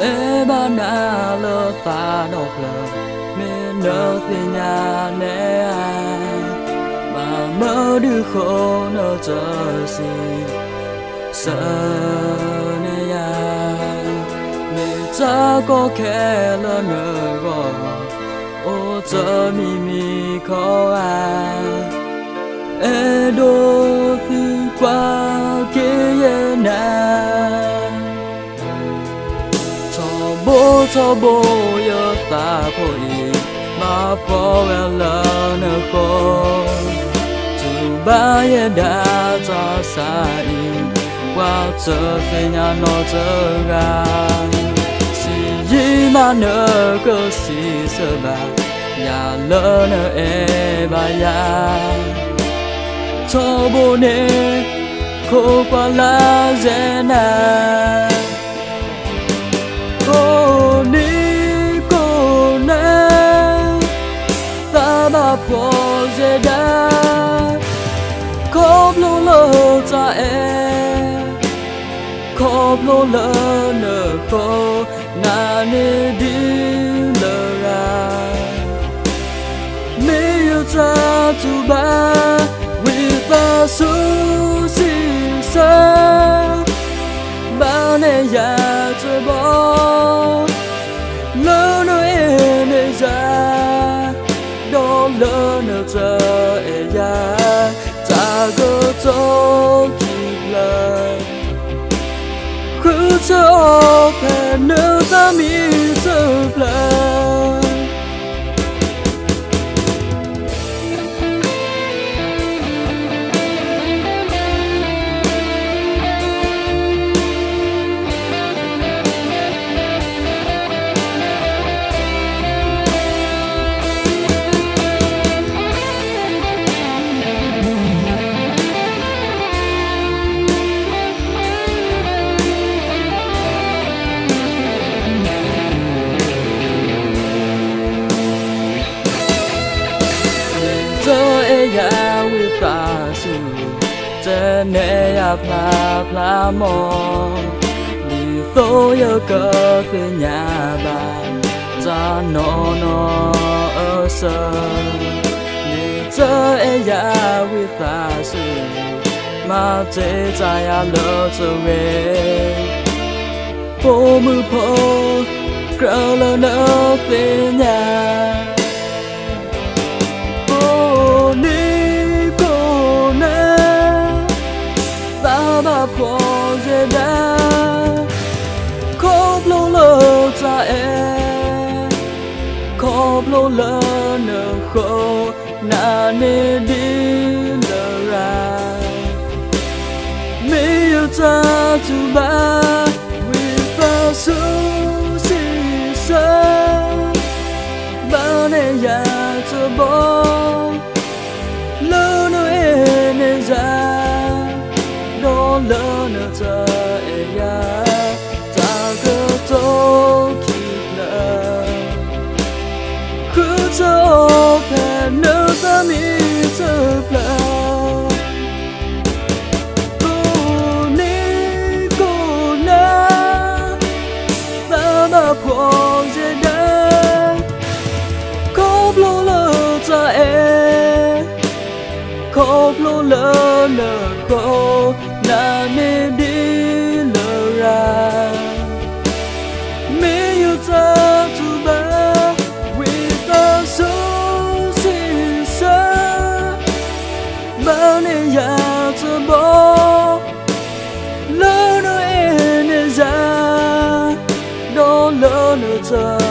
e ba na lơ ta độc lơ mê nơ thì nhà nè mà mơ đưa khổ nơ chờ gì sợ nè ya mê cha có kẻ lơ nơ gò ô chờ mi khó e đô thì qua kia na cho bố yêu ta bội mà bỏ lỡ nợ khổ dù ba ye đã cho sai qua trở về nhà nó trở ra si gì mà nợ cơ si sợ bà nhà lỡ nợ e bà ya cho bố nè khổ qua lá dễ nà cô nè ta bà phô dễ đá khóc lô lơ cha khóc lô lơ nở khô nà nê đi lơ ra mê yêu cha tu ba vì ta su xin sa ba nê ya chơi bó lỡ nơ e nê ra đó lỡ nơ chờ e ya ta cơ cho kịp lời khứ cho phè nơ ta mi sơ lời ya we fa su te ne ya pla mo ni so yo cơ phe nhà ba cha no ơ sơ ni te ya we fa su ma te cha ya lo so we po mu po cỡ lo no phe nhà bà phô dễ đá khóc lô lơ cha khóc lô lơ nở khô nà nê đi lơ ra mê yêu cha tu ba vì pha su si sa ba nê ya cho bó lơ nơ e nê ra lỡ nợ chờ e ya ta cơ tô kịp lời khứ cho phè nợ ta mi sơ lời cô nè ta bà phô dễ đá khóc lô lơ cha khóc lô lơ nợ khô nà nê đi lơ ra mê yêu ta tu ba vì ta su xin sa ba nê ya ta bó lỡ nơ e nê ra đó lỡ nơ ta